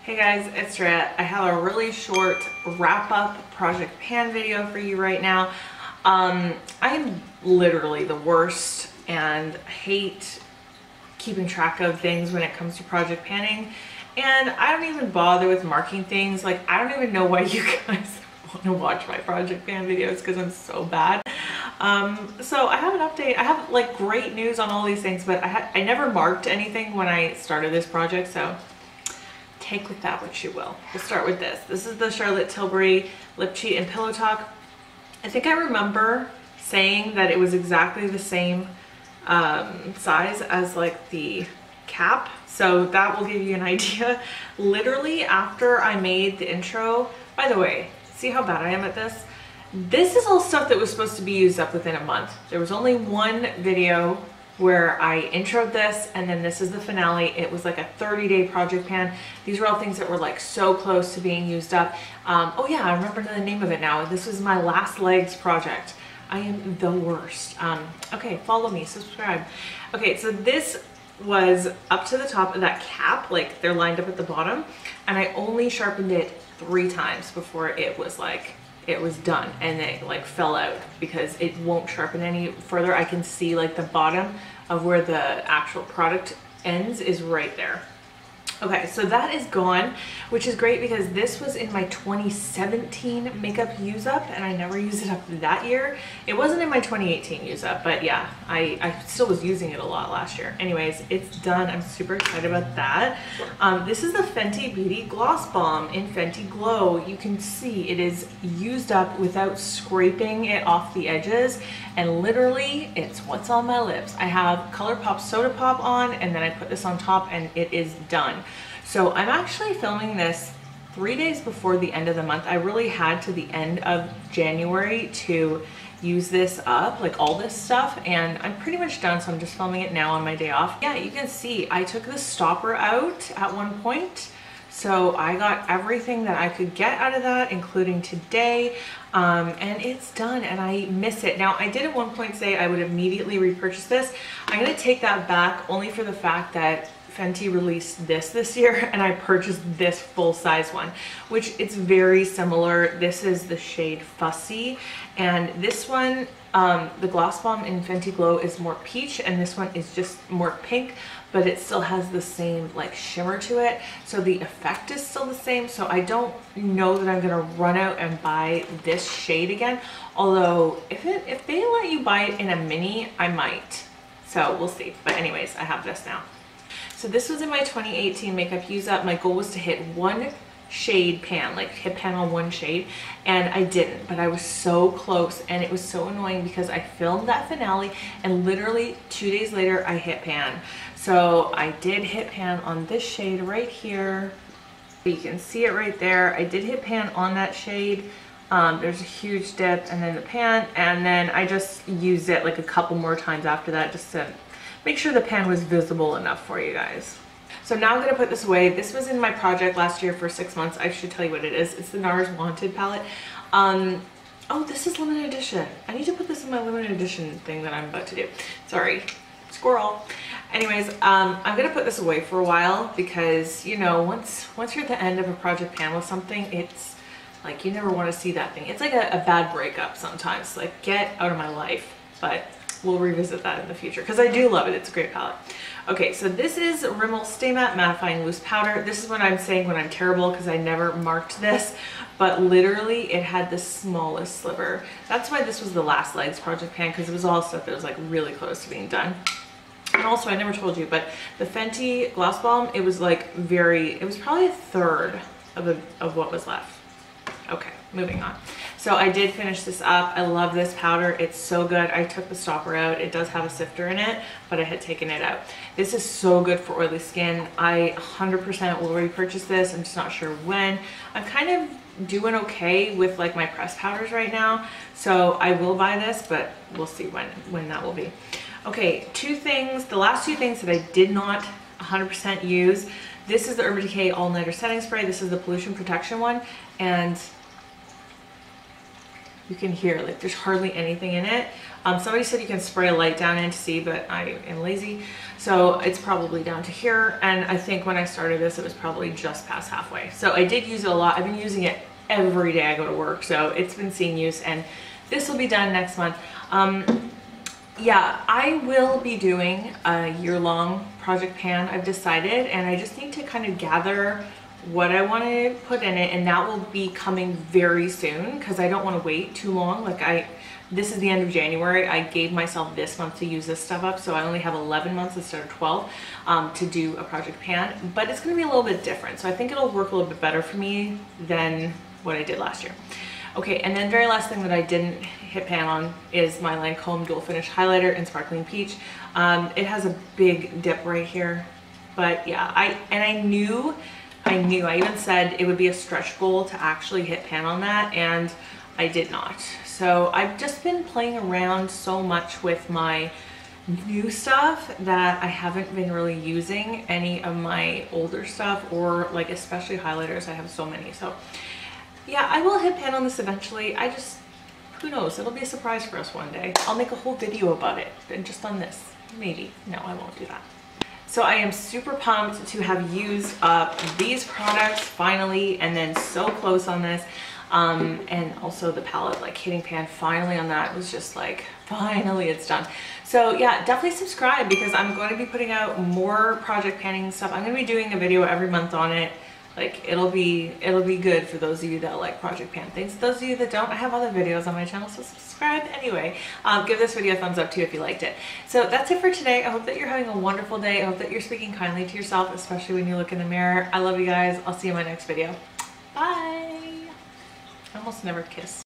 Hey guys, it's Andrea. I have a really short wrap-up project pan video for you right now. I am literally the worst and hate keeping track of things when it comes to project panning, and I don't even bother with marking things. Like, I don't even know why you guys want to watch my project pan videos because I'm so bad. So I have an update. I have like great news on all these things, but I never marked anything when I started this project, so take with that what you will. We'll start with this. This is the Charlotte Tilbury Lip Cheat and Pillow Talk. I think I remember saying that it was exactly the same size as like the cap, so that will give you an idea. Literally after I made the intro, by the way, see how bad I am at this? This is all stuff that was supposed to be used up within a month. There was only one video where I introed this, and then this is the finale. It was like a 30-day project pan. These were all things that were like so close to being used up. Oh yeah, I remember the name of it now. This was my last legs project. I am the worst. Okay, follow me, subscribe. Okay, so this was up to the top of that cap, like they're lined up at the bottom, and I only sharpened it 3 times before it was like, it was done, and it like fell out because it won't sharpen any further. I can see like the bottom of where the actual product ends is right there. Okay, so that is gone, which is great because this was in my 2017 makeup use up and I never used it up that year. It wasn't in my 2018 use up, but yeah, I still was using it a lot last year. Anyways, it's done. I'm super excited about that. This is the Fenty Beauty Gloss Balm in Fenty Glow. You can see it is used up without scraping it off the edges, and literally it's what's on my lips. I have Colourpop Soda Pop on, and then I put this on top and it is done. So I'm actually filming this 3 days before the end of the month. I really had to the end of January to use this up, like all this stuff, and I'm pretty much done, so I'm just filming it now on my day off. Yeah, you can see I took the stopper out at one point, so I got everything that I could get out of that, including today, and it's done, and I miss it. Now, I did at one point say I would immediately repurchase this. I'm gonna take that back only for the fact that Fenty released this year, and I purchased this full-size one, which it's very similar. This is the shade Fussy, and this one, the Gloss Balm in Fenty Glow is more peach, and this one is just more pink, but it still has the same like shimmer to it, so the effect is still the same. So I don't know that I'm gonna run out and buy this shade again, although if they let you buy it in a mini, I might, so we'll see. But anyways, I have this now. So this was in my 2018 makeup use up. My goal was to hit 1 shade pan, like hit pan on 1 shade, and I didn't, but I was so close, and it was so annoying because I filmed that finale and literally 2 days later I hit pan. So I did hit pan on this shade right here. You can see it right there. I did hit pan on that shade. There's a huge dip and then the pan, and then I just used it like a couple more times after that just to make sure the pan was visible enough for you guys. So now I'm gonna put this away. This was in my project last year for 6 months. I should tell you what it is. It's the Nars Wanted palette. Oh, this is limited edition. I need to put this in my limited edition thing that I'm about to do. Sorry, squirrel. Anyways, I'm gonna put this away for a while because, you know, once you're at the end of a project pan with something, it's like you never want to see that thing. It's like a bad breakup sometimes. Like, get out of my life. But we'll revisit that in the future because I do love it. It's a great palette. Okay, so this is Rimmel Stay Matte Mattifying Loose Powder. This is what I'm saying when I'm terrible because I never marked this, but literally it had the smallest sliver. That's why this was the last legs project pan, because it was all stuff that was like really close to being done. And also, I never told you, but the Fenty Gloss Balm, it was like it was probably a third of what was left. Okay, moving on. So I did finish this up. I love this powder. It's so good. I took the stopper out. It does have a sifter in it, but I had taken it out. This is so good for oily skin. I 100% will repurchase this. I'm just not sure when. I'm kind of doing okay with like my pressed powders right now, so I will buy this, but we'll see when that will be. Okay, 2 things. The last 2 things that I did not 100% use. This is the Urban Decay All Nighter Setting Spray. This is the pollution protection one, and you can hear like there's hardly anything in it. Somebody said you can spray a light down in to see, but I am lazy. So it's probably down to here. And I think when I started this, it was probably just past halfway. So I did use it a lot. I've been using it every day I go to work. So it's been seeing use, and this will be done next month. Yeah, I will be doing a year-long project pan, I've decided, and I just need to kind of gather what I want to put in it, and that will be coming very soon because I don't want to wait too long. Like this is the end of January. I gave myself this month to use this stuff up, so I only have 11 months instead of 12 to do a project pan, but it's going to be a little bit different. So I think it'll work a little bit better for me than what I did last year. Okay, and then very last thing that I didn't hit pan on is my Lancome Dual Finish Highlighter in Sparkling Peach. It has a big dip right here, but yeah, I knew, I even said it would be a stretch goal to actually hit pan on that, and I did not. So I've just been playing around so much with my new stuff that I haven't been really using any of my older stuff, or like especially highlighters. I have so many. So yeah, I will hit pan on this eventually. Who knows, it'll be a surprise for us one day. I'll make a whole video about it, and just on this, maybe. No, I won't do that. So I am super pumped to have used up these products finally, and then so close on this. And also the palette, like hitting pan finally on that was just like, finally it's done. So yeah, definitely subscribe because I'm going to be putting out more project panning stuff. I'm going to be doing a video every month on it. Like it'll be good for those of you that like project pan things. Those of you that don't, I have other videos on my channel, so subscribe anyway. Give this video a thumbs up too if you liked it. So that's it for today. I hope that you're having a wonderful day. I hope that you're speaking kindly to yourself, especially when you look in the mirror. I love you guys. I'll see you in my next video. Bye. I almost never kiss.